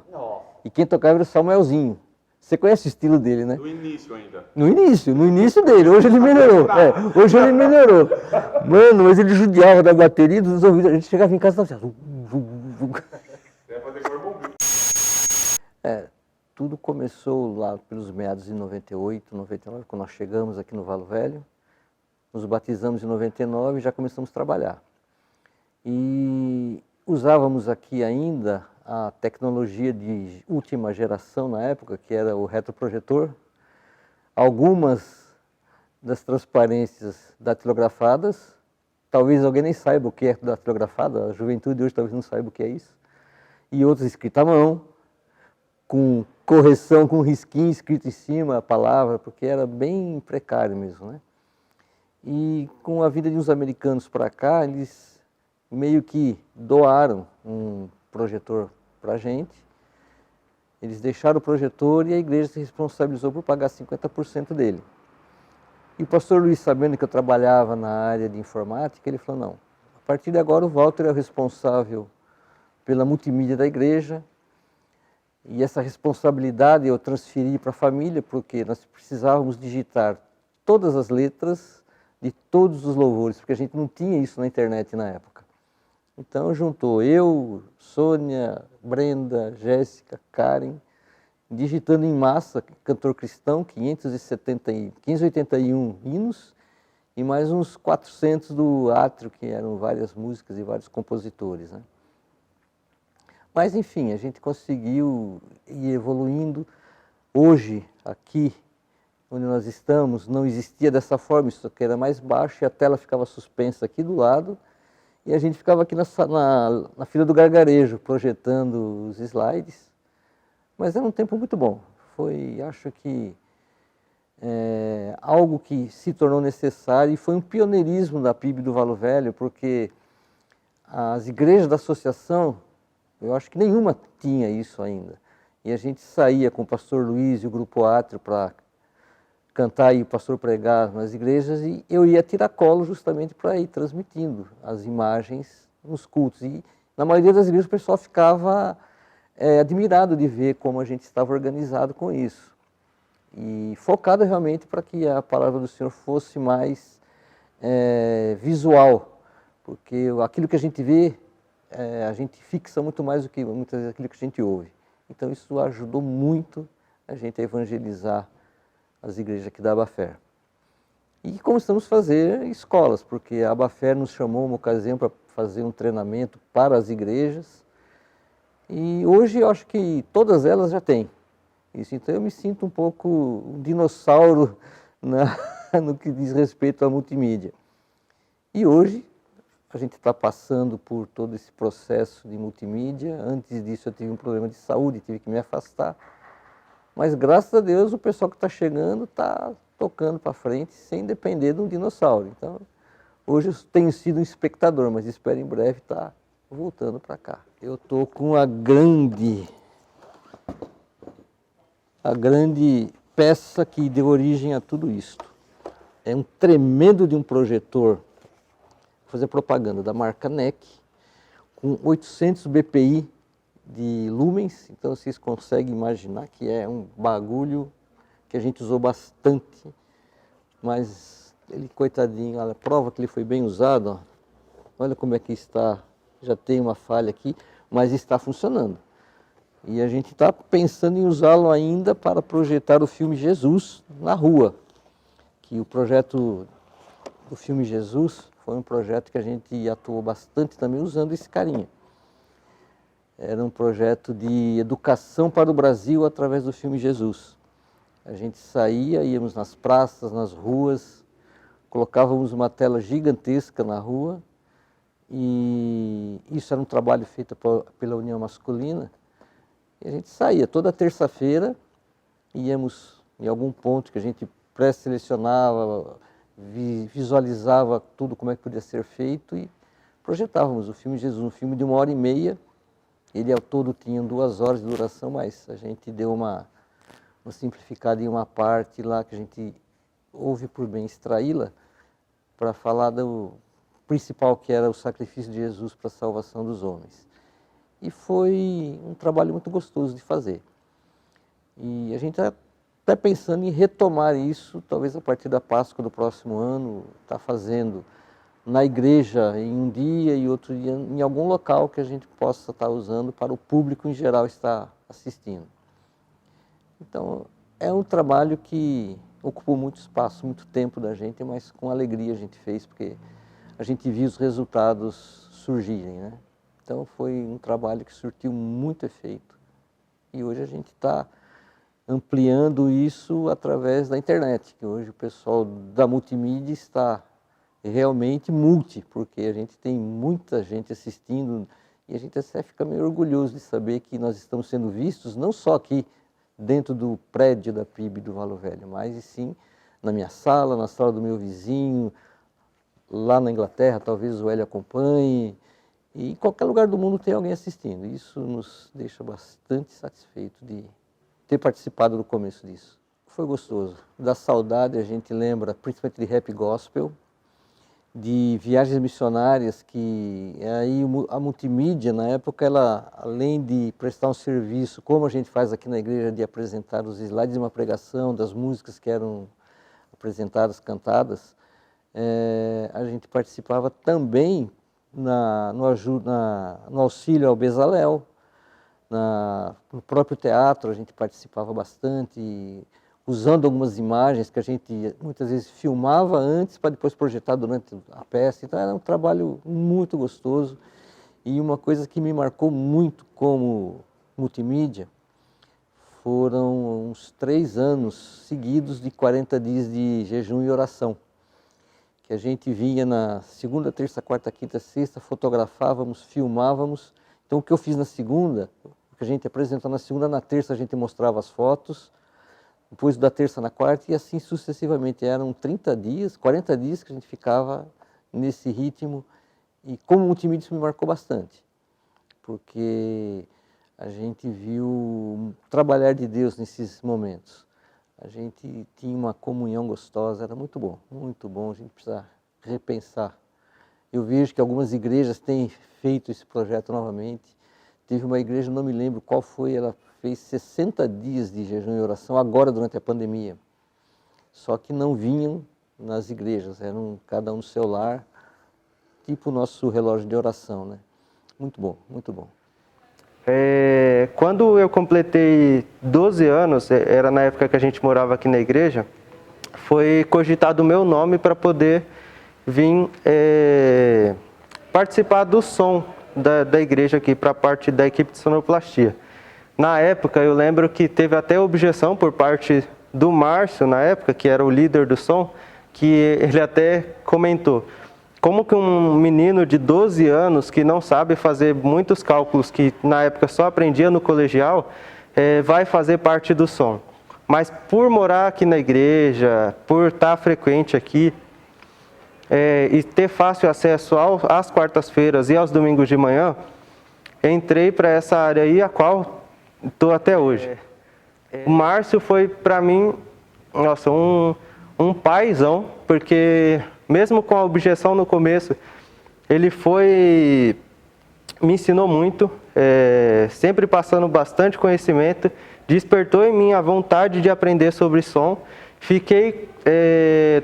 E quem tocava era o Samuelzinho. Você conhece o estilo dele, né? No início ainda. No início dele. Hoje ele melhorou. Hoje ele melhorou. Mano, mas ele judiava da bateria dos ouvidos. A gente chegava em casa e estava assim. Tudo começou lá pelos meados de 98, 99, quando nós chegamos aqui no Valo Velho. Nos batizamos em 99 e já começamos a trabalhar. E usávamos aqui ainda a tecnologia de última geração na época, que era o retroprojetor. Algumas das transparências datilografadas, talvez alguém nem saiba o que é datilografada, a juventude hoje talvez não saiba o que é isso, e outras escritas à mão, com correção, com risquinho escrito em cima a palavra, porque era bem precário mesmo, né? E com a vinda de uns americanos para cá, eles meio que doaram um projetor para a gente. Eles deixaram o projetor e a igreja se responsabilizou por pagar 50% dele. E o pastor Luiz, sabendo que eu trabalhava na área de informática, ele falou, não, a partir de agora o Walter é o responsável pela multimídia da igreja e essa responsabilidade eu transferi para a família porque nós precisávamos digitar todas as letras de todos os louvores, porque a gente não tinha isso na internet na época. Então juntou eu, Sônia, Brenda, Jéssica, Karen, digitando em massa, cantor cristão, 581 hinos e mais uns 400 do átrio, que eram várias músicas e vários compositores, né? Mas enfim, a gente conseguiu ir evoluindo. Hoje, aqui onde nós estamos, não existia dessa forma, isso aqui era mais baixo e a tela ficava suspensa aqui do lado. E a gente ficava aqui na fila do gargarejo, projetando os slides. Mas era um tempo muito bom. Foi, acho que, algo que se tornou necessário e foi um pioneirismo da PIB do Valo Velho, porque as igrejas da associação, eu acho que nenhuma tinha isso ainda. E a gente saía com o pastor Luiz e o Grupo Átrio para cantar e o pastor pregar nas igrejas, e eu ia tirar colo justamente para ir transmitindo as imagens nos cultos. E na maioria das igrejas o pessoal ficava admirado de ver como a gente estava organizado com isso. E focado realmente para que a palavra do Senhor fosse mais visual, porque aquilo que a gente vê, a gente fixa muito mais do que muitas vezes aquilo que a gente ouve. Então isso ajudou muito a gente a evangelizar as igrejas aqui da Abafer. E começamos a fazer escolas, porque a Abafer nos chamou uma ocasião para fazer um treinamento para as igrejas. E hoje eu acho que todas elas já têm isso. Então eu me sinto um pouco um dinossauro no que diz respeito à multimídia. E hoje a gente está passando por todo esse processo de multimídia. Antes disso eu tive um problema de saúde, tive que me afastar. Mas graças a Deus o pessoal que está chegando está tocando para frente sem depender de um dinossauro. Então hoje eu tenho sido um espectador, mas espero em breve estar voltando para cá. Eu estou com a grande peça que deu origem a tudo isto. É um tremendo de um projetor, vou fazer propaganda, da marca NEC, com 800 bpi de lumens. Então vocês conseguem imaginar que é um bagulho que a gente usou bastante, mas ele, coitadinho, olha, prova que ele foi bem usado, ó. Olha como é que está, já tem uma falha aqui, mas está funcionando. E a gente está pensando em usá-lo ainda para projetar o filme Jesus na rua, que o projeto do filme Jesus foi um projeto que a gente atuou bastante também usando esse carinha. Era um projeto de educação para o Brasil através do filme Jesus. A gente saía, íamos nas praças, nas ruas, colocávamos uma tela gigantesca na rua, e isso era um trabalho feito pela União Masculina. E a gente saía toda terça-feira, íamos em algum ponto que a gente pré-selecionava, visualizava tudo como é que podia ser feito e projetávamos o filme Jesus, um filme de 1h30. Ele ao todo tinha 2 horas de duração, mas a gente deu uma simplificada em uma parte lá que a gente houve por bem extraí-la para falar do principal, que era o sacrifício de Jesus para a salvação dos homens. E foi um trabalho muito gostoso de fazer. E a gente está até pensando em retomar isso, talvez a partir da Páscoa do próximo ano, está fazendo na igreja em um dia e outro dia em algum local que a gente possa estar usando para o público em geral estar assistindo. Então, é um trabalho que ocupou muito espaço, muito tempo da gente, mas com alegria a gente fez, porque a gente viu os resultados surgirem, né? Então, foi um trabalho que surtiu muito efeito. E hoje a gente está ampliando isso através da internet, que hoje o pessoal da multimídia está realmente porque a gente tem muita gente assistindo e a gente até fica meio orgulhoso de saber que nós estamos sendo vistos, não só aqui dentro do prédio da PIB do Valo Velho, mas sim na minha sala, na sala do meu vizinho, lá na Inglaterra, talvez o Hélio acompanhe, e em qualquer lugar do mundo tem alguém assistindo. Isso nos deixa bastante satisfeito de ter participado do começo disso. Foi gostoso. Da saudade a gente lembra principalmente de rap gospel, de viagens missionárias, que aí a multimídia na época, ela, além de prestar um serviço, como a gente faz aqui na igreja, de apresentar os slides de uma pregação, das músicas que eram apresentadas, cantadas, a gente participava também no auxílio ao Bezalel, no próprio teatro a gente participava bastante, usando algumas imagens que a gente muitas vezes filmava antes para depois projetar durante a peça. Então era um trabalho muito gostoso. E uma coisa que me marcou muito como multimídia foram uns 3 anos seguidos de 40 dias de jejum e oração, que a gente vinha na segunda, terça, quarta, quinta, sexta, fotografávamos, filmávamos. Então o que eu fiz na segunda, o que a gente apresentou na segunda, na terça a gente mostrava as fotos, depois da terça na quarta e assim sucessivamente. Eram 30 dias, 40 dias que a gente ficava nesse ritmo. E como multimídia isso me marcou bastante, porque a gente viu o trabalhar de Deus nesses momentos. A gente tinha uma comunhão gostosa, era muito bom, a gente precisa repensar. Eu vejo que algumas igrejas têm feito esse projeto novamente. Teve uma igreja, não me lembro qual foi, ela fez 60 dias de jejum e oração agora durante a pandemia. Só que não vinham nas igrejas, eram cada um no seu lar, tipo o nosso relógio de oração, né? Muito bom, muito bom. Quando eu completei 12 anos, era na época que a gente morava aqui na igreja, foi cogitado o meu nome para poder vir participar do som da igreja aqui, para a parte da equipe de sonoplastia. Na época, eu lembro que teve até objeção por parte do Márcio, na época, que era o líder do som, que ele até comentou: como que um menino de 12 anos, que não sabe fazer muitos cálculos, que na época só aprendia no colegial, vai fazer parte do som? Mas por morar aqui na igreja, por estar frequente aqui, e ter fácil acesso às quartas-feiras e aos domingos de manhã, entrei para essa área aí, a qual estou até hoje. O Márcio foi para mim, nossa, um paizão, porque mesmo com a objeção no começo, ele me ensinou muito, sempre passando bastante conhecimento, despertou em mim a vontade de aprender sobre som. Fiquei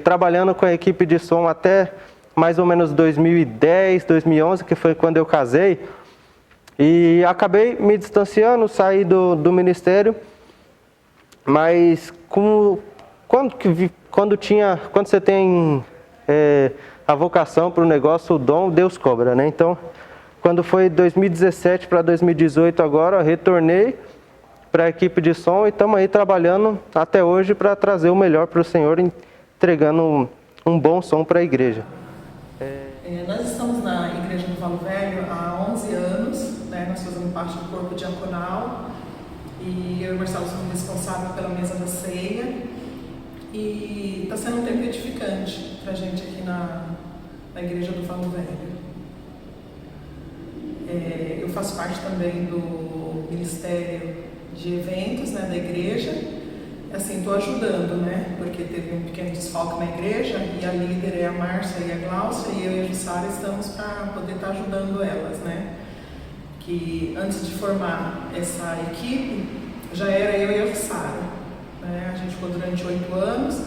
trabalhando com a equipe de som até mais ou menos 2010, 2011, que foi quando eu casei, e acabei me distanciando, saí do ministério, mas quando você tem a vocação para o negócio, o dom, Deus cobra, né? Então, quando foi 2017 para 2018 agora, eu retornei para a equipe de som e estamos aí trabalhando até hoje para trazer o melhor para o Senhor, entregando um bom som para a igreja. Nós estamos na Igreja do Valo Velho há 11 anos, né? Nós fazemos parte do corpo diaconal e eu e o Marcelo somos responsáveis pela mesa da ceia, e está sendo um tempo edificante para a gente aqui na Igreja do Valo Velho. Eu faço parte também do Ministério de Eventos, né, da igreja. Assim, estou ajudando, né, porque teve um pequeno desfalque na igreja e a líder é a Márcia e a Glaucia, e eu e a Jussara estamos para poder estar ajudando elas, né. Que antes de formar essa equipe, já era eu e a Jussara, né. A gente ficou durante 8 anos,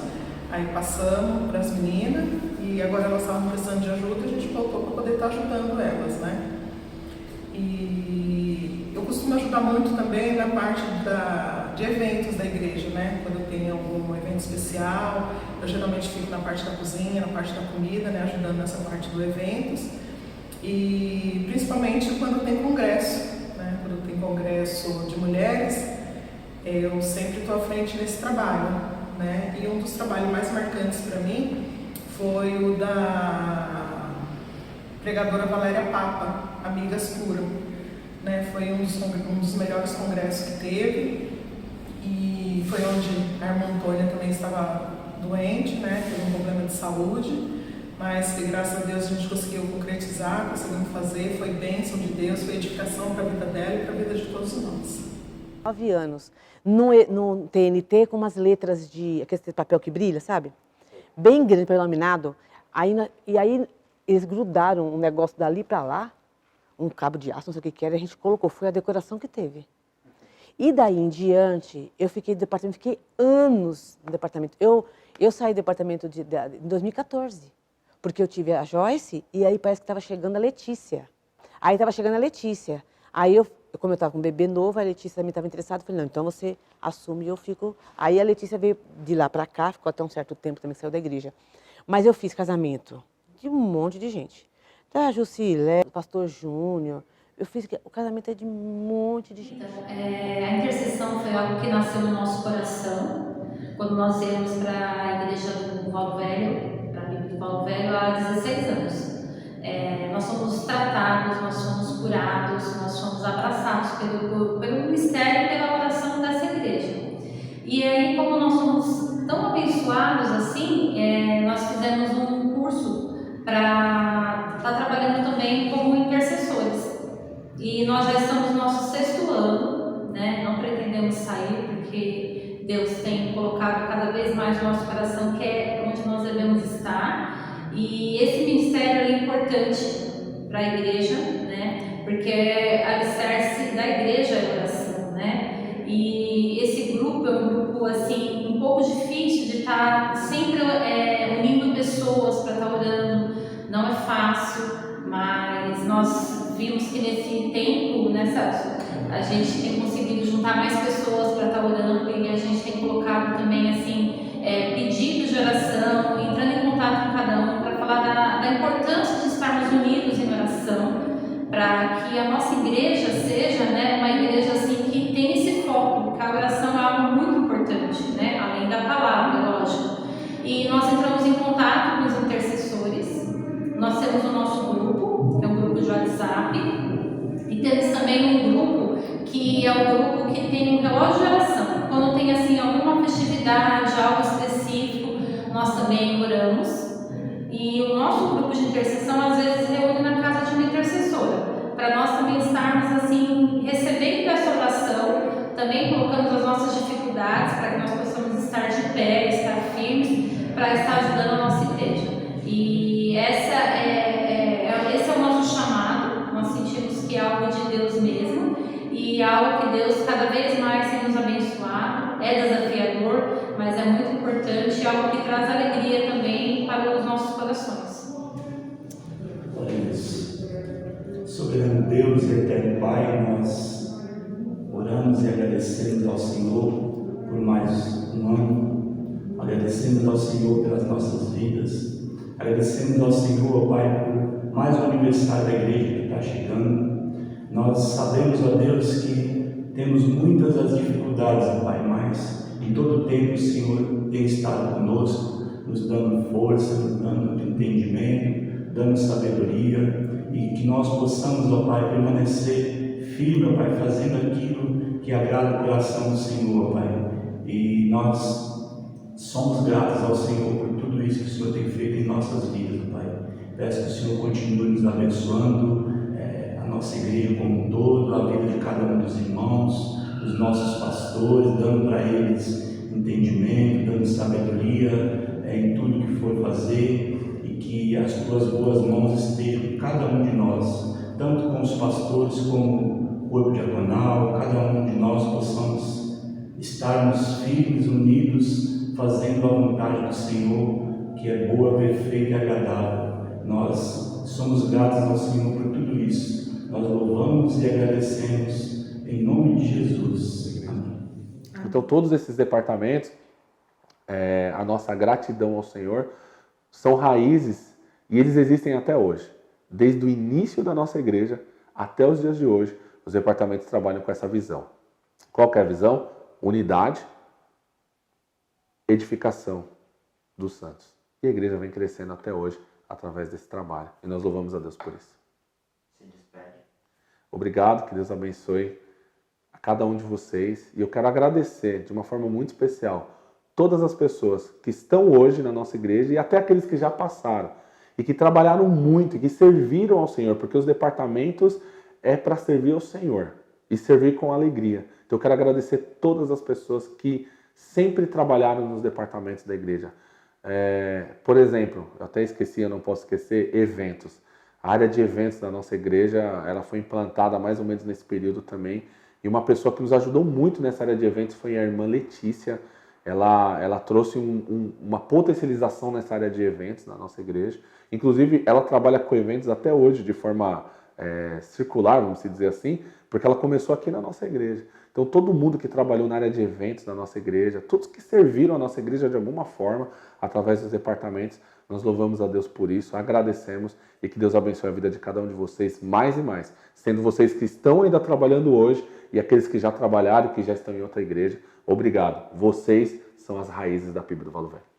aí passamos para as meninas e agora elas estavam precisando de ajuda e a gente voltou para poder estar ajudando elas, né. E eu costumo ajudar muito também na parte de eventos da igreja, né? Quando eu tenho algum evento especial, eu geralmente fico na parte da cozinha, na parte da comida, né? Ajudando nessa parte dos eventos. E principalmente quando tem congresso, né? Quando tem congresso de mulheres, eu sempre estou à frente nesse trabalho, né? E um dos trabalhos mais marcantes para mim foi o da pregadora Valéria Papa, Amigas Cura, né? Foi um dos melhores congressos que teve, e foi onde a irmã Antônia também estava doente, né? Teve um problema de saúde, mas que graças a Deus a gente conseguiu concretizar, conseguimos fazer, foi bênção de Deus, foi edificação para a vida dela e para a vida de todos nós. 9 anos, no TNT com umas letras de aquele papel que brilha, sabe? Bem grande, predominado, e aí eles grudaram um negócio dali para lá, um cabo de aço, não sei o que era, a gente colocou, foi a decoração que teve. E daí em diante, eu fiquei no departamento, fiquei anos no departamento. Eu saí do departamento em 2014, porque eu tive a Joyce e aí parece que estava chegando a Letícia. Aí como eu estava com um bebê novo, a Letícia também estava interessada, eu falei, não, então você assume e eu fico... Aí a Letícia veio de lá para cá, ficou até um certo tempo, também saiu da igreja. Mas eu fiz casamento de um monte de gente. Da Jusilé, do pastor Júnior, o casamento é de um monte de gente. Então, a intercessão foi algo que nasceu no nosso coração, quando nós íamos para a igreja do Valo Velho, para a Bíblia do Valo Velho, há 16 anos. Nós somos tratados, nós somos curados, nós somos abraçados pelo ministério e pela oração dessa igreja. E aí, como nós somos tão abençoados assim, nós fizemos um curso para estar trabalhando também como intercessores. E nós já estamos no nosso 6º ano, né? Não pretendemos sair, porque Deus tem colocado cada vez mais no nosso coração que é onde nós devemos estar. E esse ministério é importante para a igreja, né? Porque é alicerce da igreja a oração, né? E esse grupo é um grupo assim, um pouco difícil de estar sempre unindo pessoas para estar orando. Não é fácil, mas nós vimos que nesse tempo, né, Celso, A gente tem conseguido juntar mais pessoas para estar orando e a gente tem colocado também assim pedidos de oração, entrando em contato com cada um para falar da importância de estarmos unidos em oração, para que a nossa igreja seja, né, uma igreja assim que tem esse foco, que a oração é algo muito importante, né, além da palavra, lógico. E nós entramos em contato com os intercessores. Nós temos o nosso grupo, que é um grupo de WhatsApp, e temos também um grupo que é um grupo que tem um relógio de oração. Quando tem assim alguma festividade, algo específico, nós também oramos. E o nosso grupo de intercessão às vezes reúne na casa de uma intercessora, para nós também estarmos assim recebendo essa oração, também colocando as nossas dificuldades para que nós possamos estar de pé, estar firmes, para estar ajudando a nossa igreja. E esse é o nosso chamado. Nós sentimos que é algo de Deus mesmo e algo que Deus cada vez mais tem nos abençoado. É desafiador, mas é muito importante e algo que traz alegria também para os nossos corações. Olha isso. Soberano Deus e eterno Pai, nós oramos e agradecemos ao Senhor por mais um ano. Agradecemos ao Senhor pelas nossas vidas. Agradecemos ao Senhor, Pai, por mais um aniversário da igreja que está chegando. Nós sabemos, ó Deus, que temos muitas as dificuldades, Pai, mas em todo tempo o Senhor tem estado conosco, nos dando força, nos dando entendimento, dando sabedoria, e que nós possamos, ó Pai, permanecer firme, ó Pai, fazendo aquilo que agrada o coração do Senhor, ó Pai. E nós somos gratos ao Senhor por tudo isso que o Senhor tem feito em nossas vidas, Pai. Peço que o Senhor continue nos abençoando, a nossa igreja como um todo, a vida de cada um dos irmãos, os nossos pastores, dando para eles entendimento, dando sabedoria em tudo que for fazer, e que as tuas boas mãos estejam com cada um de nós, tanto com os pastores como o corpo diaconal. Cada um de nós possamos estarmos firmes, unidos, fazendo a vontade do Senhor, que é boa, perfeita e agradável. Nós somos gratos ao Senhor por tudo isso. Nós louvamos e agradecemos em nome de Jesus. Amém. Então, todos esses departamentos, a nossa gratidão ao Senhor, são raízes e eles existem até hoje. Desde o início da nossa igreja até os dias de hoje, os departamentos trabalham com essa visão. Qual que é a visão? Unidade, edificação dos santos. E a igreja vem crescendo até hoje através desse trabalho. E nós louvamos a Deus por isso. Se despede. Obrigado, que Deus abençoe a cada um de vocês. E eu quero agradecer de uma forma muito especial todas as pessoas que estão hoje na nossa igreja e até aqueles que já passaram e que trabalharam muito e que serviram ao Senhor, porque os departamentos é para servir ao Senhor e servir com alegria. Então eu quero agradecer todas as pessoas que sempre trabalharam nos departamentos da igreja. Por exemplo, eu até esqueci, eu não posso esquecer, eventos. A área de eventos da nossa igreja, ela foi implantada mais ou menos nesse período também. E uma pessoa que nos ajudou muito nessa área de eventos foi a irmã Letícia. Ela trouxe uma potencialização nessa área de eventos na nossa igreja. Inclusive, ela trabalha com eventos até hoje de forma circular, vamos dizer assim, porque ela começou aqui na nossa igreja. Então, todo mundo que trabalhou na área de eventos da nossa igreja, todos que serviram a nossa igreja de alguma forma, através dos departamentos, nós louvamos a Deus por isso, agradecemos e que Deus abençoe a vida de cada um de vocês mais e mais, sendo vocês que estão ainda trabalhando hoje e aqueles que já trabalharam e que já estão em outra igreja. Obrigado. Vocês são as raízes da PIB do Valor Velho.